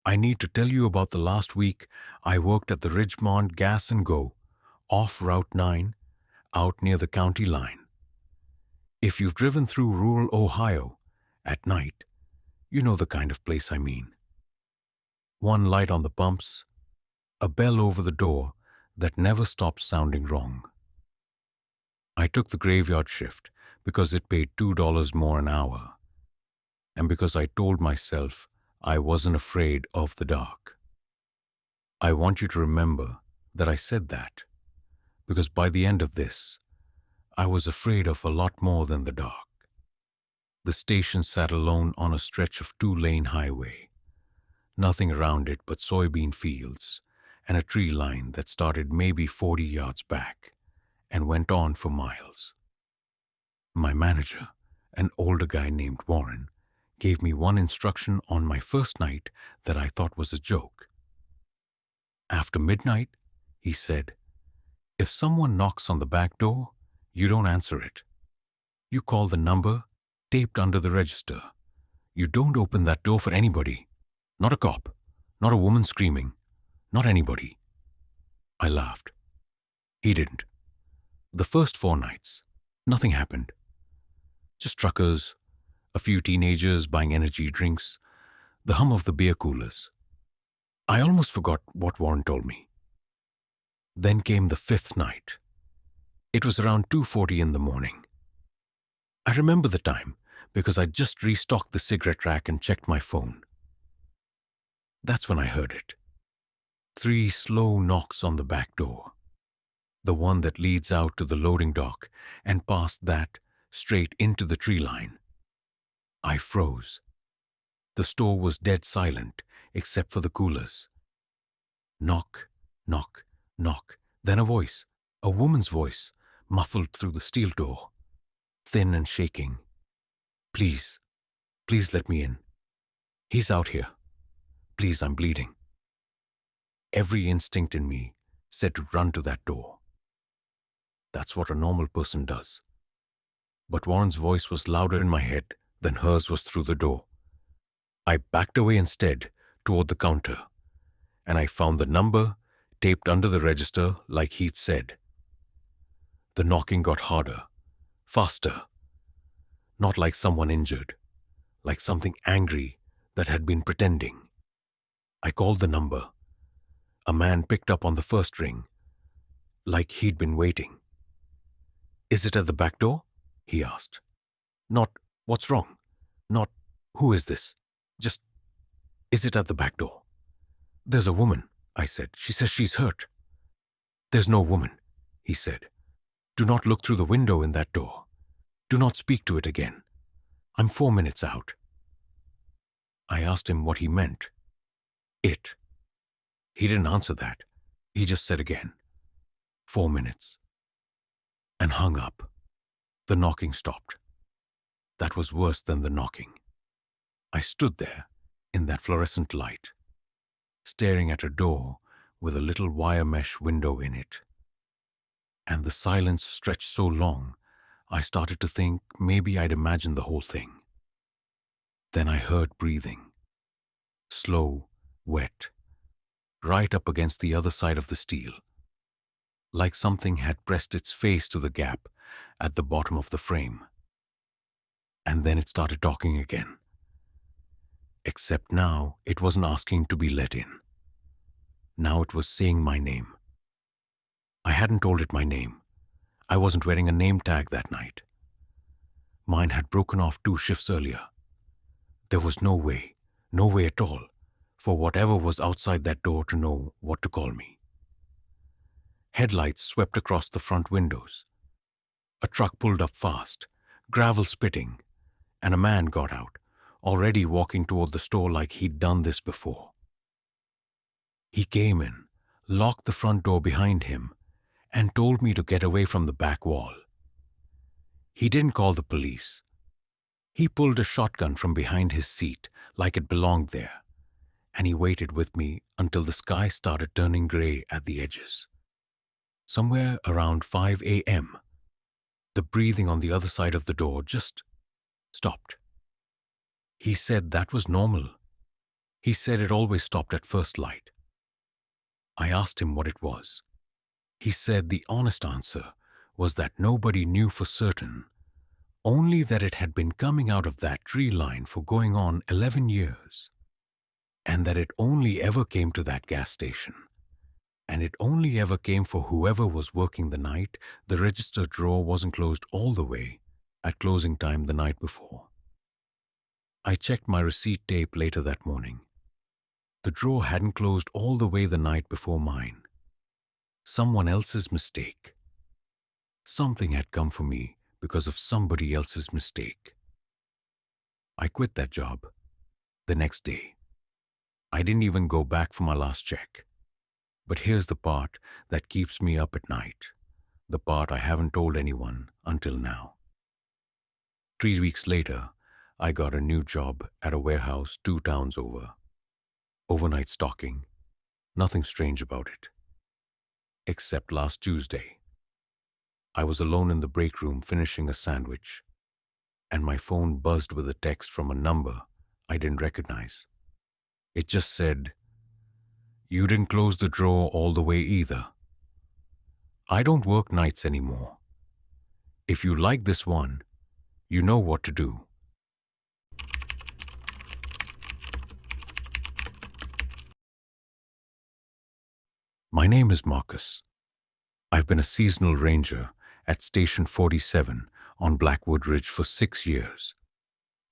I need to tell you about the last week I worked at the Ridgemont Gas and Go, off Route 9, out near the county line. If you've driven through rural Ohio at night, you know the kind of place I mean. One light on the pumps, a bell over the door that never stops sounding wrong. I took the graveyard shift because it paid $2 more an hour, and because I told myself I wasn't afraid of the dark. I want you to remember that I said that, because by the end of this, I was afraid of a lot more than the dark. The station sat alone on a stretch of two-lane highway. Nothing around it but soybean fields and a tree line that started maybe 40 yards back and went on for miles. My manager, an older guy named Warren, gave me one instruction on my first night that I thought was a joke. After midnight, he said, if someone knocks on the back door, you don't answer it. You call the number taped under the register. You don't open that door for anybody. Not a cop, not a woman screaming, not anybody. I laughed. He didn't. The first 4 nights, nothing happened. Just truckers, a few teenagers buying energy drinks, the hum of the beer coolers. I almost forgot what Warren told me. Then came the 5th night. It was around 2:40 in the morning. I remember the time because I just restocked the cigarette rack and checked my phone. That's when I heard it. 3 slow knocks on the back door. The one that leads out to the loading dock and past that straight into the tree line. I froze. The store was dead silent except for the coolers. Knock, knock, knock. Then a voice, a woman's voice, muffled through the steel door, thin and shaking. Please, please let me in. He's out here. Please, I'm bleeding. Every instinct in me said to run to that door. That's what a normal person does. But Warren's voice was louder in my head than hers was through the door. I backed away instead toward the counter, and I found the number taped under the register like he'd said. The knocking got harder, faster. Not like someone injured, like something angry that had been pretending. I called the number. A man picked up on the first ring, like he'd been waiting. Is it at the back door? He asked. Not, what's wrong? Not, who is this? Just, is it at the back door? There's a woman, I said. She says she's hurt. There's no woman, he said. Do not look through the window in that door. Do not speak to it again. I'm 4 minutes out. I asked him what he meant. It. He didn't answer that. He just said again, 4 minutes. And hung up. The knocking stopped. That was worse than the knocking. I stood there in that fluorescent light, staring at a door with a little wire mesh window in it. And the silence stretched so long, I started to think maybe I'd imagined the whole thing. Then I heard breathing. Slow, wet, right up against the other side of the steel, like something had pressed its face to the gap at the bottom of the frame. And then it started talking again. Except now it wasn't asking to be let in. Now it was saying my name. I hadn't told it my name. I wasn't wearing a name tag that night. Mine had broken off 2 shifts earlier. There was no way at all, for whatever was outside that door to know what to call me. Headlights swept across the front windows. A truck pulled up fast, gravel spitting, and a man got out, already walking toward the store like he'd done this before. He came in, locked the front door behind him, and told me to get away from the back wall. He didn't call the police. He pulled a shotgun from behind his seat like it belonged there, and he waited with me until the sky started turning gray at the edges. Somewhere around 5 a.m., the breathing on the other side of the door just stopped. He said that was normal. He said it always stopped at first light. I asked him what it was. He said the honest answer was that nobody knew for certain, only that it had been coming out of that tree line for going on 11 years, and that it only ever came to that gas station. And it only ever came for whoever was working the night the register drawer wasn't closed all the way at closing time the night before. I checked my receipt tape later that morning. The drawer hadn't closed all the way the night before mine. Someone else's mistake. Something had come for me because of somebody else's mistake. I quit that job the next day. I didn't even go back for my last check. But here's the part that keeps me up at night, the part I haven't told anyone until now. 3 weeks later, I got a new job at a warehouse 2 towns over. Overnight stocking. Nothing strange about it. Except last Tuesday. I was alone in the break room finishing a sandwich, and my phone buzzed with a text from a number I didn't recognize. It just said, "You didn't close the drawer all the way either. I don't work nights anymore. If you like this one, you know what to do." My name is Marcus. I've been a seasonal ranger at Station 47 on Blackwood Ridge for 6 years.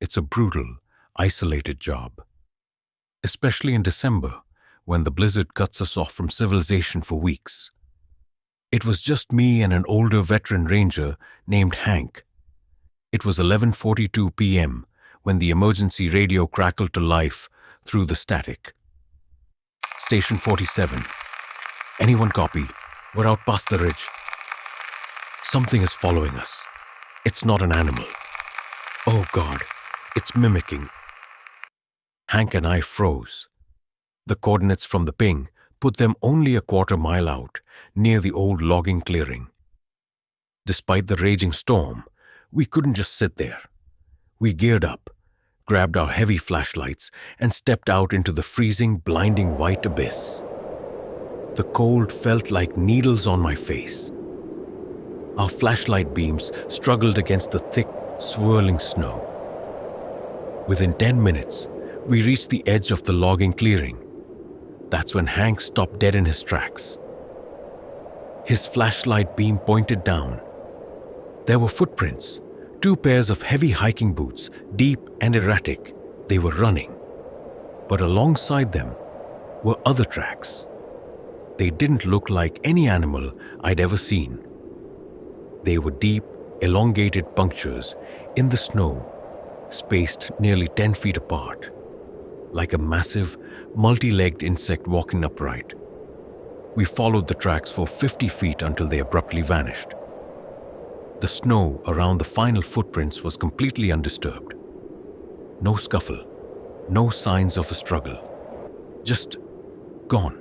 It's a brutal, isolated job, especially in December when the blizzard cuts us off from civilization for weeks. It was just me and an older veteran ranger named Hank. It was 11:42 p.m. when the emergency radio crackled to life through the static. Station 47. Anyone copy? We're out past the ridge. Something is following us. It's not an animal. Oh God, it's mimicking. Hank and I froze. The coordinates from the ping put them only a quarter mile out, near the old logging clearing. Despite the raging storm, we couldn't just sit there. We geared up, grabbed our heavy flashlights, and stepped out into the freezing, blinding white abyss. The cold felt like needles on my face. Our flashlight beams struggled against the thick, swirling snow. Within 10 minutes, we reached the edge of the logging clearing. That's when Hank stopped dead in his tracks. His flashlight beam pointed down. There were footprints, 2 pairs of heavy hiking boots, deep and erratic. They were running. But alongside them were other tracks. They didn't look like any animal I'd ever seen. They were deep, elongated punctures in the snow, spaced nearly 10 feet apart, like a massive, multi-legged insect walking upright. We followed the tracks for 50 feet until they abruptly vanished. The snow around the final footprints was completely undisturbed. No scuffle, no signs of a struggle. Just gone.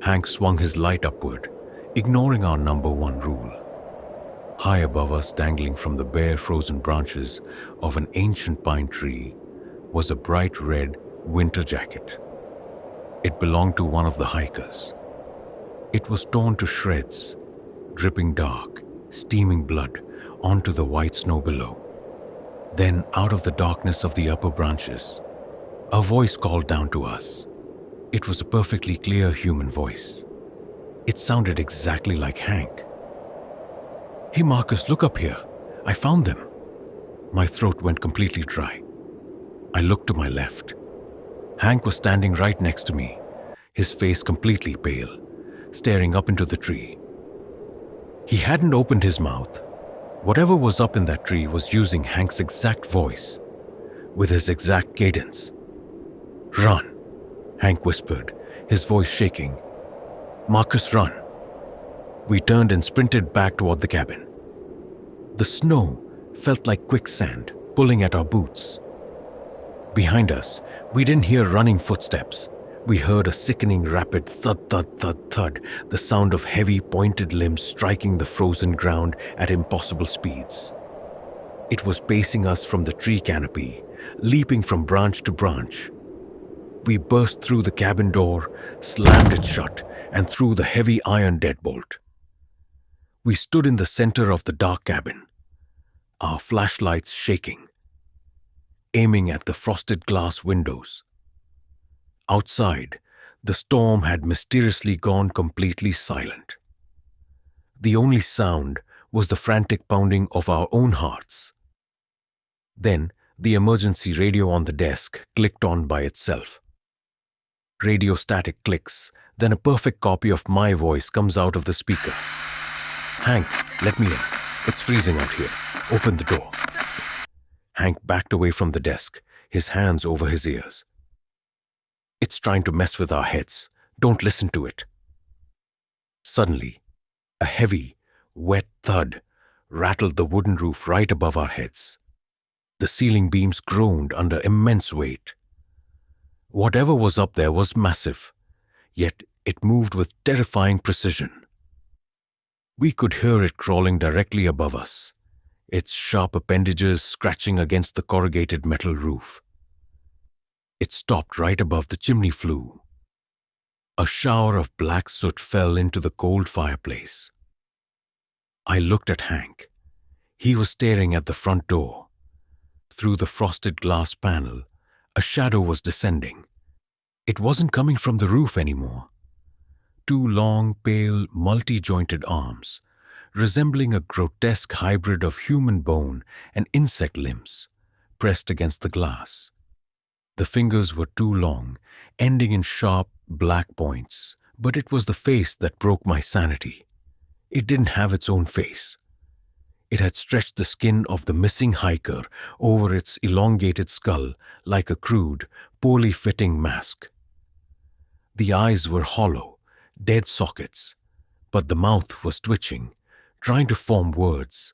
Hank swung his light upward, ignoring our number 1 rule. High above us, dangling from the bare frozen branches of an ancient pine tree, was a bright red winter jacket. It belonged to one of the hikers. It was torn to shreds, dripping dark, steaming blood onto the white snow below. Then, out of the darkness of the upper branches, a voice called down to us. It was a perfectly clear human voice. It sounded exactly like Hank. "Hey Marcus, look up here. I found them." My throat went completely dry. I looked to my left. Hank was standing right next to me, his face completely pale, staring up into the tree. He hadn't opened his mouth. Whatever was up in that tree was using Hank's exact voice, with his exact cadence. "Run," Hank whispered, his voice shaking. "Marcus, run." We turned and sprinted back toward the cabin. The snow felt like quicksand pulling at our boots. Behind us, we didn't hear running footsteps. We heard a sickening rapid thud, thud, thud, thud, the sound of heavy pointed limbs striking the frozen ground at impossible speeds. It was pacing us from the tree canopy, leaping from branch to branch. We burst through the cabin door, slammed it shut, and threw the heavy iron deadbolt. We stood in the center of the dark cabin, our flashlights shaking, aiming at the frosted glass windows. Outside, the storm had mysteriously gone completely silent. The only sound was the frantic pounding of our own hearts. Then, the emergency radio on the desk clicked on by itself. Radio static clicks, then a perfect copy of my voice comes out of the speaker. "Hank, let me in. It's freezing out here. Open the door." Hank backed away from the desk, his hands over his ears. "It's trying to mess with our heads. Don't listen to it." Suddenly, a heavy, wet thud rattled the wooden roof right above our heads. The ceiling beams groaned under immense weight. Whatever was up there was massive, yet it moved with terrifying precision. We could hear it crawling directly above us, its sharp appendages scratching against the corrugated metal roof. It stopped right above the chimney flue. A shower of black soot fell into the cold fireplace. I looked at Hank. He was staring at the front door. Through the frosted glass panel, a shadow was descending. It wasn't coming from the roof anymore. Two long, pale, multi-jointed arms, resembling a grotesque hybrid of human bone and insect limbs, pressed against the glass. The fingers were too long, ending in sharp, black points, but it was the face that broke my sanity. It didn't have its own face. It had stretched the skin of the missing hiker over its elongated skull like a crude, poorly fitting mask. The eyes were hollow, dead sockets, but the mouth was twitching, trying to form words.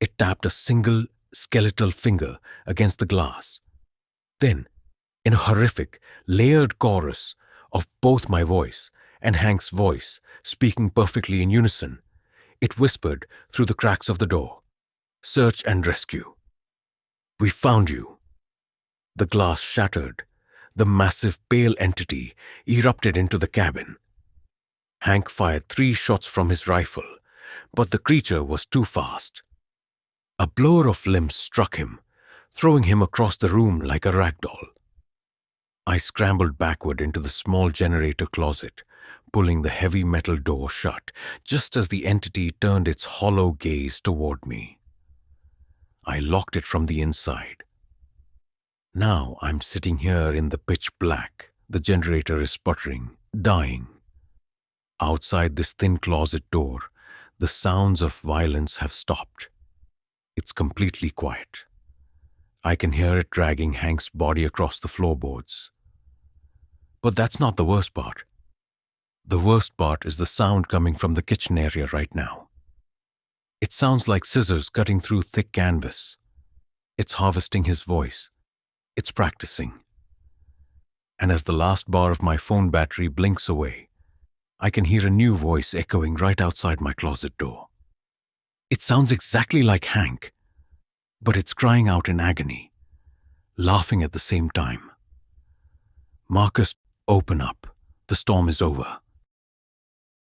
It tapped a single, skeletal finger against the glass. Then, in a horrific, layered chorus of both my voice and Hank's voice speaking perfectly in unison, it whispered through the cracks of the door, "Search and rescue. We found you." The glass shattered. The massive, pale entity erupted into the cabin. Hank fired 3 shots from his rifle, but the creature was too fast. A blower of limbs struck him, throwing him across the room like a rag doll. I scrambled backward into the small generator closet, pulling the heavy metal door shut just as the entity turned its hollow gaze toward me. I locked it from the inside. Now I'm sitting here in the pitch black. The generator is sputtering, dying. Outside this thin closet door, the sounds of violence have stopped. It's completely quiet. I can hear it dragging Hank's body across the floorboards. But that's not the worst part. The worst part is the sound coming from the kitchen area right now. It sounds like scissors cutting through thick canvas. It's harvesting his voice. It's practicing. And as the last bar of my phone battery blinks away, I can hear a new voice echoing right outside my closet door. It sounds exactly like Hank, but it's crying out in agony, laughing at the same time. "Marcus, open up. The storm is over."